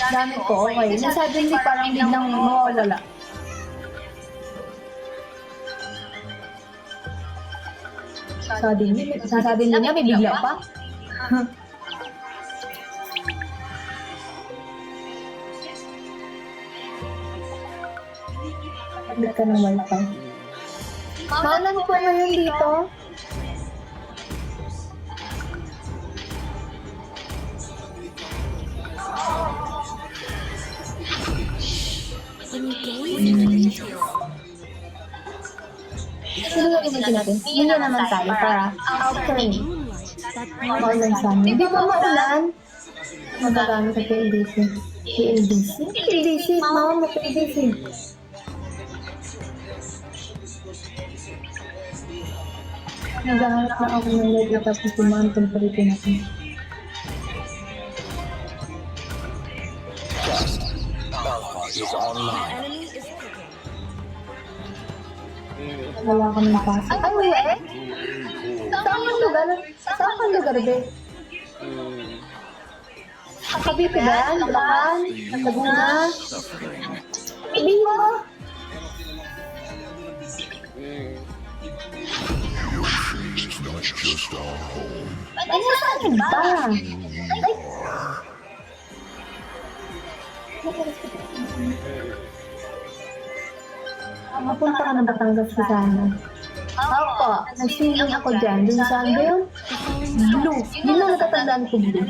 Gamit ko, okay. Na suddenly parang biglang mawawala. Sasabi niya, may bigla pa. Pagkat ka ng wifi. Maulan po ngayon dito. Sino yung imagine natin? Hindi naman tayo para outside. Maulan sana. Hindi ba maulan? Magagamit sa PLDC. PLDC? PLDC? Mama mo PLDC. Naghahanap na ako ng lady tapos tumantong pa rin natin. Is online. Wala kami napasok. Ay, uwi eh? Saan ang lugar? Saan ang lugar, be? Cavite ba? Bulacan? Laguna? Bingo? Ay, saan ba? Ay, mapunta ka ng Batangas sa sana. Opo, nag-swimming ako dyan. Dun sa ano yun? Blue. Yun lang natatandaan ko blue.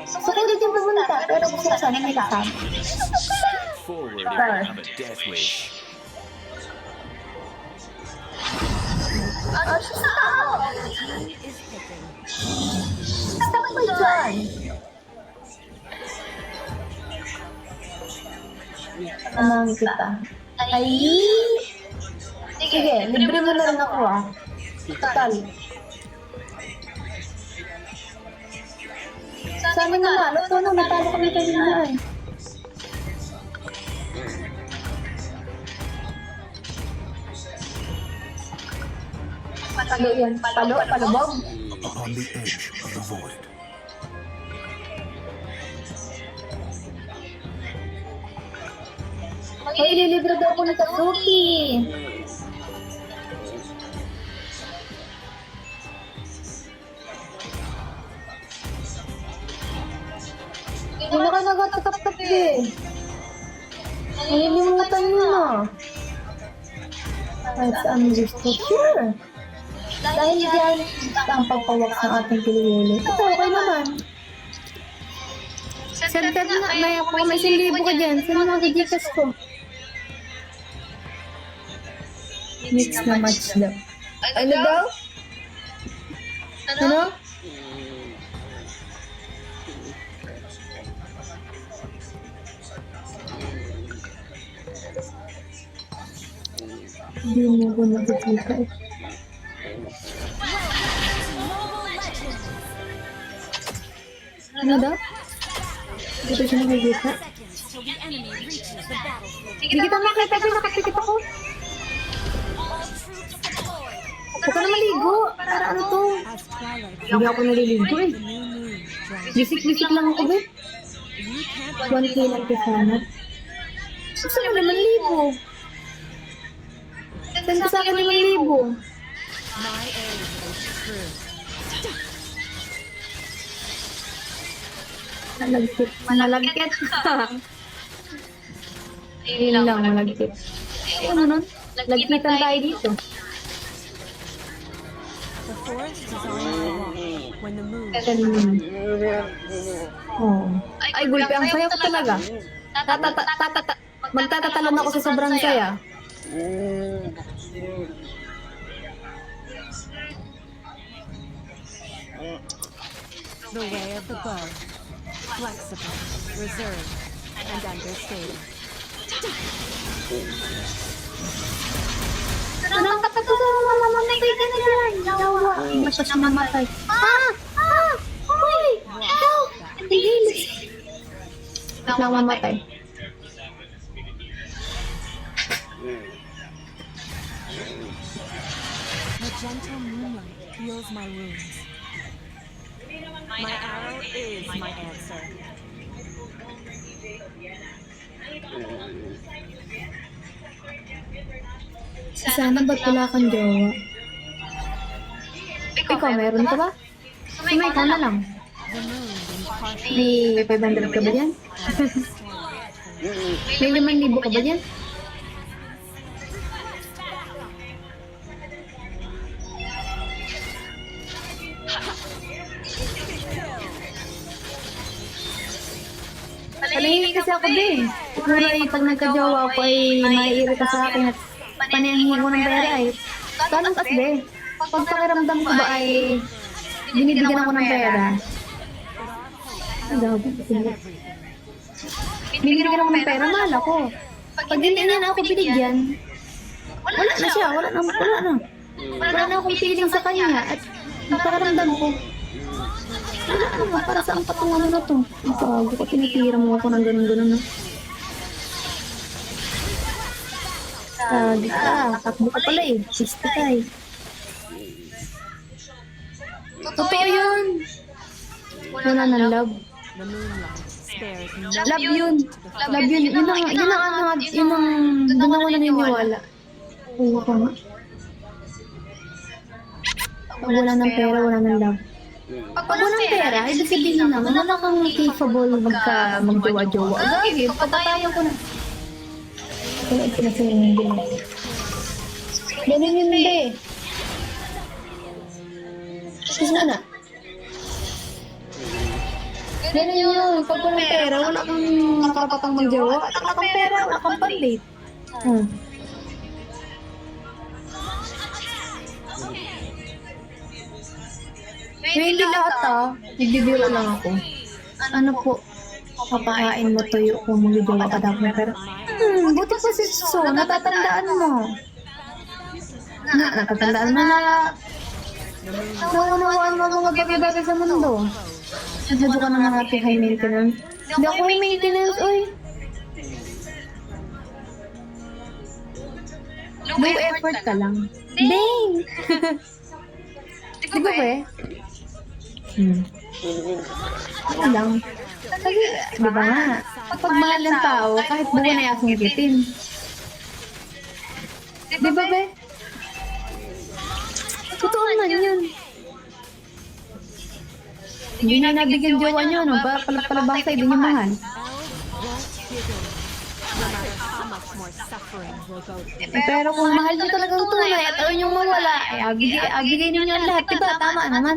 So, pwede din pumunta, pero gusto ko sana may kasama. Forward if you have a death wish. Ano siya? Saan ba dyan? Samahan kita. Ay! Sige, libre mo na rin ako ah. Total. Sabi nga na, ito na, natalo kami kanina eh. Palo yan. Palubog. On the edge of the void. Ay, ililibre daw ako ni Kazuki. Hindi na ka nagatatap-tap eh. Nalilimutan mo na. Kahit saan gusto. Sure. Dahil diyan ang pagpawak ng ating kiliwili. Ito, okay naman. Center na, may ako, may 1,000 ka dyan. Saan mga Gcash ko? Mix na match daw. Ano daw? Ano? Hindi mo ko nakikita eh. Ano daw? Dito siya nakikita. Hindi kita makita, pinakapikit ako. Huwag ka na maligo. Para ano to? Hindi ako naliligo eh. Bisik-bisik lang ako ba? 1K lang kasama. Gusto mo naman libo. Saan ka sa akin naman libo? Malagkit ka. Yun lang, malagkit. Ano nun? Lagkitan tayo dito. The forest is on my wall when the moon. Oh. Ay, gulpi, ang saya ko talaga. Magtatatalon ako sa sobrang saya. The way of the bow. Flexible, reserved, and understated. Nakakapag ko sa mamamatay ka na dyan. Nawa. Basta siya mamatay. Uy! Help! Hindi. Lang mamatay. The gentle moonlight heals my wounds. My arrow is my answer. Sana ba't wala kang jowa? Ikaw, meron ka ba? Sumay ka na lang. The moon in partial May 500 ka ba dyan? May 5,000 ka ba dyan? Palahingi kasi ako din. Siguro ay pag nagka-jowa ako ay maiiri ka sa akin at panahingi ko ng pera ay. Ganun kasi din. Pag pakiramdam ko ba ay binibigyan ako ng pera. Ay, gabi. Binibigyan ako ng pera, mahal ako. Pag hindi niya na ako binigyan, wala na siya, wala na. Wala na akong feeling sa kanya at pakiramdam ko. Wala naman, para saan pa itong ano na to? Ang bago ko, tinitira mo ako ng ganun-ganun na. Sabi ka, takbo ka pala eh. 60 ka eh. Totoo yun. Wala ng love. the moonlight spares no Love yun. Love yun. Yun ang doon ako naniniwala. Oo ka nga. Pag wala ng pera, wala ng love. Pag walang pera, ibig sabihin na, wala kang capable magjowa-jowa. Gagi, papatayan ko na. Wala ito na sa'yo ng gila. Ganun yun hindi. Sus mo na. Ganun yun. Pag walang pera, wala kang nakapatang magjowa. Wala kang pera, wala kang pandate. Hindi lahat nagbibiro lang ako. Ano po, papakain mo tuyo kung magjowa ka dapat ng pera. Buti po si Suso, natatandaan mo. Natatandaan mo na naunawaan mo ang mga bagay-bagay sa mundo. Nasadyo ka naman natin high maintenance. Hindi ako high maintenance, oy. Low effort ka lang. Dang! Di ba ba eh? Ano lang. Kasi, di ba nga? Pag mahal ng tao, kahit buwan ay asong ipitin. Di ba ba? Totoo man yun. Hindi na nabigyan jowa nyo, no? Palabang sa hindi nyo mahal. matter how much more suffering will go through. Pero kung mahal nyo talagang tunay at ayaw nyo mawala, ay abigay ninyo ang lahat, diba? Tama naman.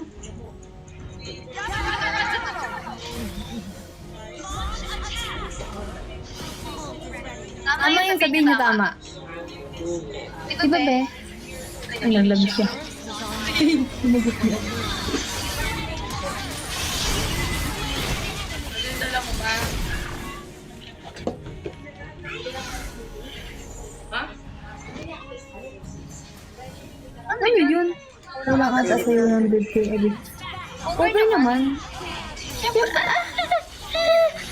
Tama yung sabihin nyo tama. Diba be? Ay, naglabi siya. Sumagot niya. Ano yun? Wala ka sa sa'yo ng 100k edit. Okay naman. Siyempre,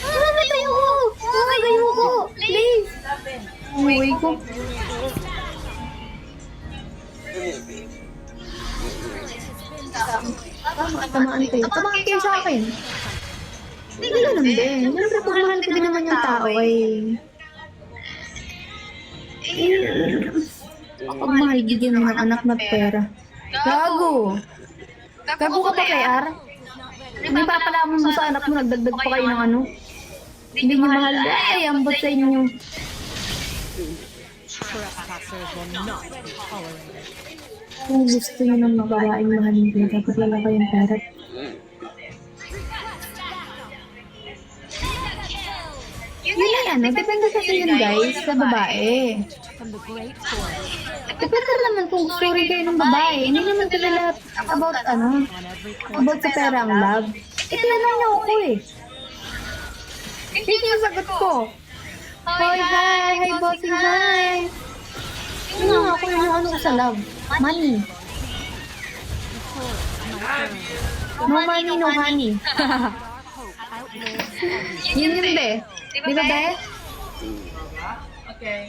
mamatay ako! Mamatay ako! Please! Umuwi ko. Tamaan kayo. Tamaan kayo sa akin. Hindi ganun din. Siyempre, pag mahal ko din naman yung tao ay... Kapag mahal, bigyan mo ng anak na pera. Gago! Gago ka pa kay Ar? May papalaman mo sa anak mo, nagdagdag pa kayo ng ano? Hindi niyo mahal. Ay, ambot sa inyo. Trespassers will not be tolerated. Kung gusto niyo ng babaeng mahalin kayo, dapat wala kayong pera. Yun ay ano, depende kasi yun guys, sa babae. From the great forest, Depende naman kung gusto rin kayo ng babae. Hindi naman sila lahat about ano, on every about sa pera ang love. Itinanong niyo ako eh. Hindi yung sagot ko. Hoy, hi! Hi, bossing, hi! Ano nga ako yung ano ko sa love? Money. No money, no honey. Yun yun, be. Di ba, be? Okay.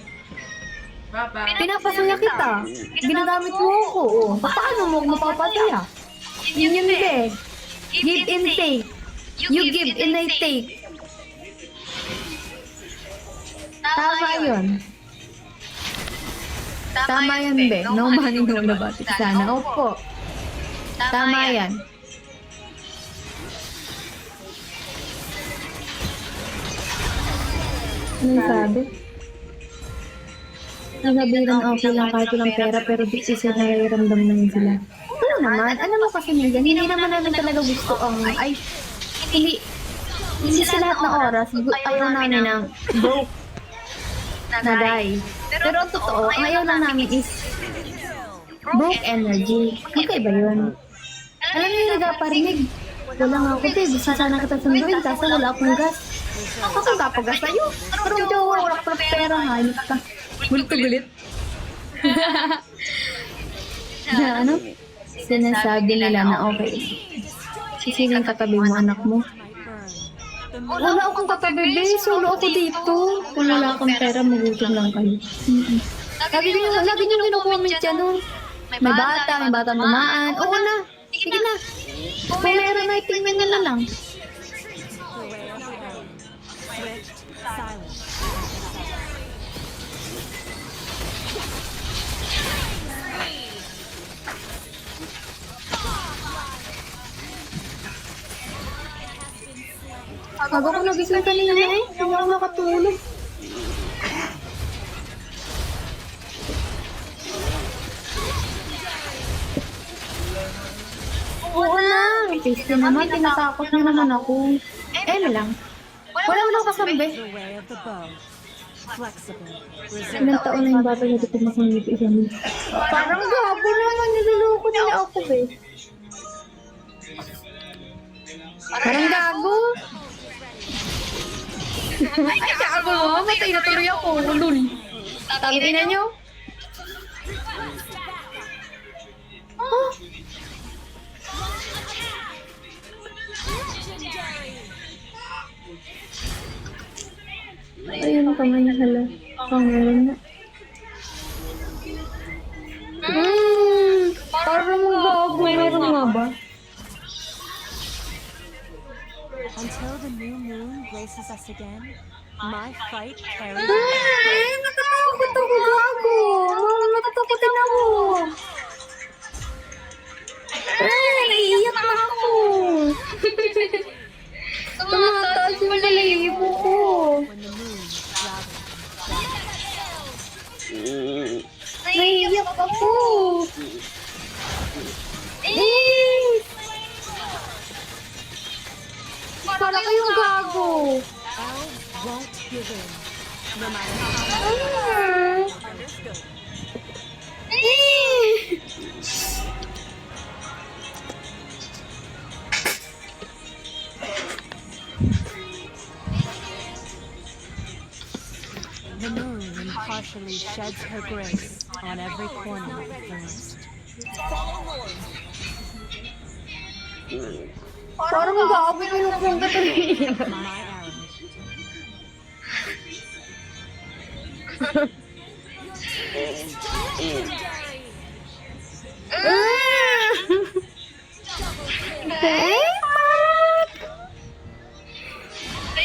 Bye-bye. Pinapasaya kita. Ginagamit mo ako. Oh. Paano mo ako mapapasaya? Yun yun, be. Give and take. You give and I take. Tama yun. Tama yan, be. No money, no labatik sana. Opo. Tama yan. Ano sabi? Nasabihin okay lang kahit walang pera pero di sila nararamdam naman sila. Ano naman? Ano mo kasi Megan? Hindi naman namin talaga gusto ang... Ay, hindi sa lahat ng oras. Ayaw namin ng broke na guy. Pero ang totoo, ang ayaw lang namin is broke energy. Magkaiba yun. Alam niyo yung nagaparinig. Wala nga ako, babe. Gusto sana kita sunduin kaso wala akong gas. Ako kapagas sa'yo. Pero jowa, wala ka pera nga. Ayun ka. Gulit-gulit. Na ano? Sinasabi nila na okay. Sisiling katabi mo anak mo. Wala akong katabi, babe. Solo ako dito. Kung wala akong pera, magutom lang kayo. Lagi niyo kinukomment yan nun. May bata tumaan. Oo na. Sige na. Kung meron na, itingnan nyo na lang. Bago ko nagising kanina eh. Hindi ako nakatulog. Oo na. Face naman, tinatakot niyo naman ako. Lang. Wala mo lang kasabi. The way of the bow. Flexible. Ilang taon na yung bata na dito makangiti siya. Parang gabo naman, niluloko nila ako eh. Parang gago. Ay, gago mo. Matay na tuloy ako. Lul. Tangin na nyo. Oh. Ayun ang kamay hala. Pangalan na. Parang gago. Meron nga ba? Until the new moon graces us again, my fight carries. Ay, natatakot ako, gago. Natatakotin ako. Ay, naiiyak na ako. Tumataas yung balahibo ko. When the moon travels. Naiiyak ako. Para kayong gago. Elves won't give in, no matter how understood. The moon impartially sheds her grace on every corner of the forest. Parang gago yung punta tuloy. My arrow.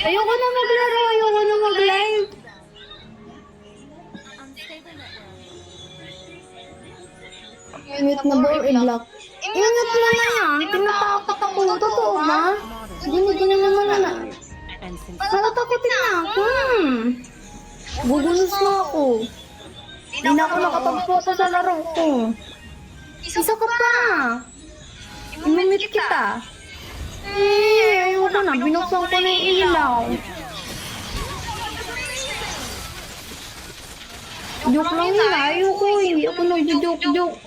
Ayoko na maglaro, ayoko na mag-live. Mute na ba or i-block? I-mute mo na yan, tinatakot ako. Totoo ba? Hindi na naman na. And since Natakotin na ako. Bubunos na ako. Hindi na ako nakapag-focus sa laro ko. Isa ka pa. I-mute kita. Ayoko na. Binuksan ko na yung ilaw. Joke lang yun. Ayoko. Hindi ako nag-joke-joke.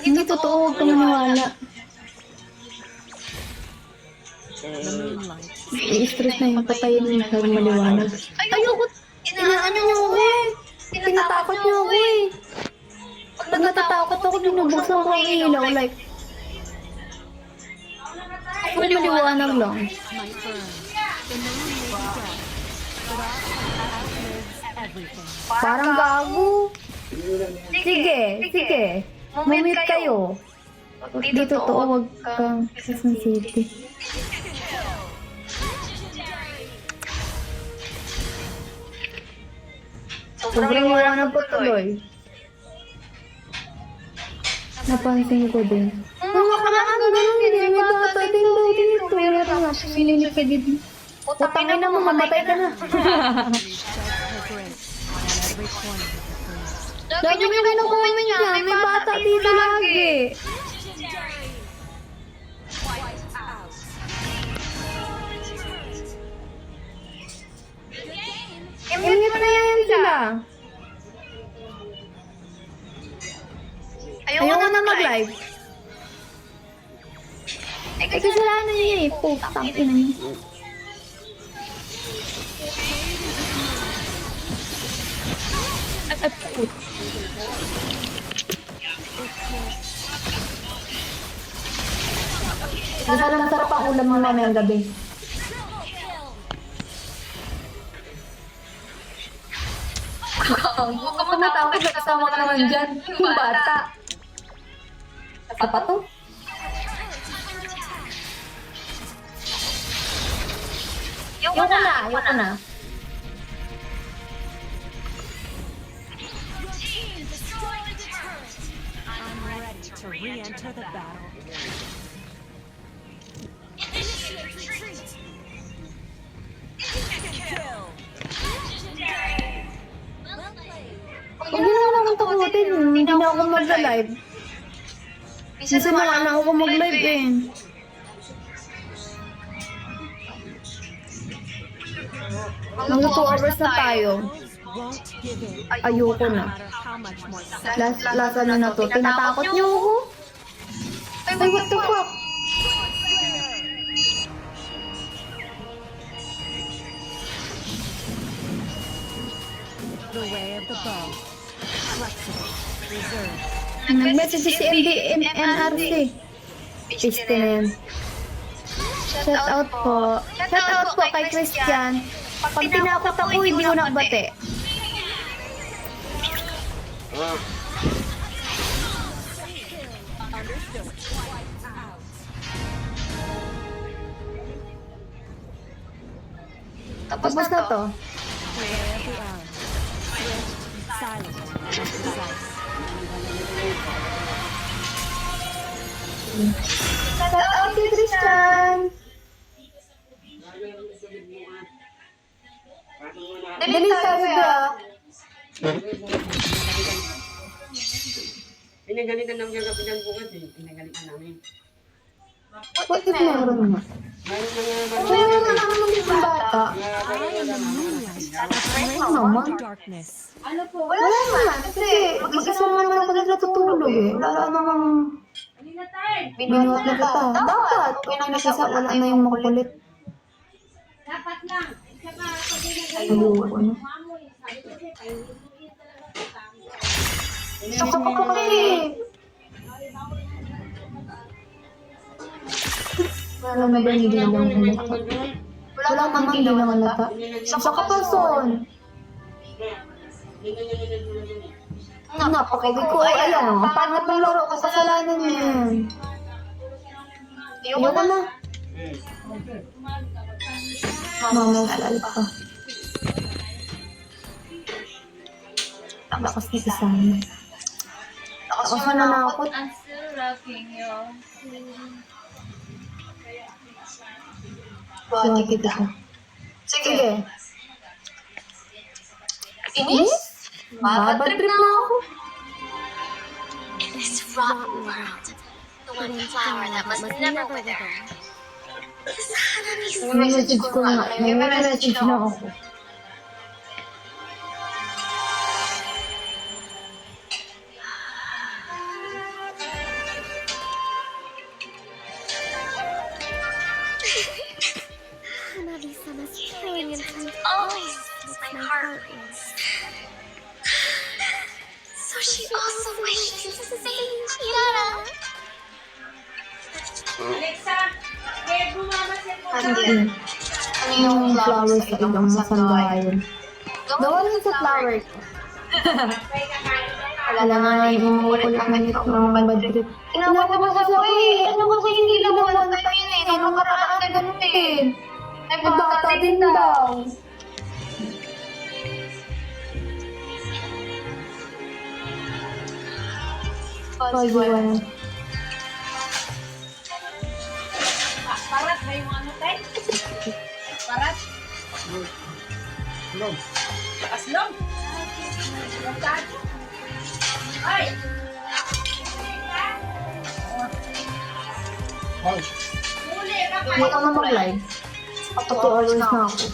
Hindi totoo. Huwag ka maniwala. the moonlight. I-stress na yung patayin yung sabi maliwanag. Ayoko. Inaano niyo ako eh. Tinatakot niyo ako eh. Pag natatakot ako, binubuksan ko ang ilaw. Like, full maliwanag lang. Might burn. The moon may be dead, but our lives everything. Parang gago. Sige. Mumute kayo. Di totoo, wag kang Quezon City. Sobrang iwanan po tuloy. Napansin ko din. Kung nakaraan ganun din, may bata din daw dito. Pero nga, sinilip ka din. Utangin na mo, mamatay ka na. Sheds her grace on every corner of the place. Lagi nyo kinukumin dyan, may bata dito lagi. Ingat na yan sila. Ayoko na mag-live. Eh, kasalanan niya eh. Putang ina niya. Ay, put. Masarap masarap ang ulam mo mamayang gabi. Huwag ka matakot na kasama ka naman dyan. Yung bata. Sa pa to? Ayoko na. I'm ready to re-enter the battle. Huwag niyo naman akong takutin. Hindi na ako mag-live. Minsan wala na ako mag-live eh. Mga 2 hours na tayo. Won't give in. Ayoko No na. matter how much more Last ano na to. Tinatakot niyo ako? Ay, what the fuck? the way of the bow. Flexible, reserved. Nag-message si MRC. Piste na yan. Shout out po. Shout out po kay Christian. Pag tinakot ako, hindi ko nakbate. Tapos na to. The way of the arm. Swift, silent, precise. Shout out kay Christian. Dali tayo ba? Pinagalitan ng gabi ng bukas eh. Pinagalitan namin. Bakit meron na? Meron na naman yung bata. I am the moonlight that Ano breaks naman? the darkness. Wala naman. Kasi mag-isa naman ako dito natutulog eh. Wala namang binuhat na kita. Dapat. Kung nag-isa, wala na yung makulit. Dapat lang. Ayoko na. Saka pa kasi. Wala naman ba hindi naman halata? Wala naman hindi naman halata. Saka pa son. Napakawig ko. Ayan, ang pangat ng laro ko. Kasalanan yan. Ayoko na. Mamang alal pa. Lakas ni Isama. Lakas mo nanakot. I'm still rocking you. Buhati kita. Sige. Inis? Babad trip na ako. In this rotten world, the one flower that must never wither is the Hanabi's May message ko nga. May message na ako. Hanabi-sama's killing intent always makes my heart race. So she also wishes to save Chiara. Alexa, kaya bumaba siya po. Ano yung flowers sa ibang masandayan? Gawa lang sa flower ko. Wala nga yung umuulit na nito ng bad trip. Inawag mo sa ko eh. Ano kasi hindi lang wala na tayo eh. Nung karaan na ganun din. Ay bata din daw. Cozy one. Parat, may mga ano tayo? Parat? Aslong? Ay! Muli ka pa. Hindi ako na mag-live. Ako 2 hours na ako.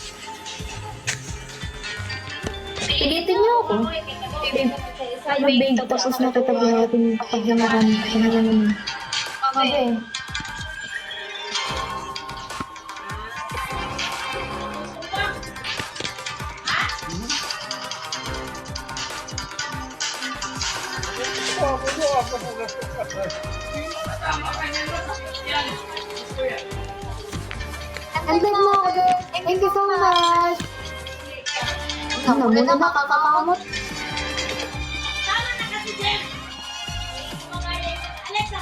Pilitin niyo ako. Mag-bake tapos nakitabi natin paghinahan. Paghinahan. Okay. Andun mo ako din. Thank you so much. Ano, muna makakakamot. Tama na kasi, Jem! Alexa,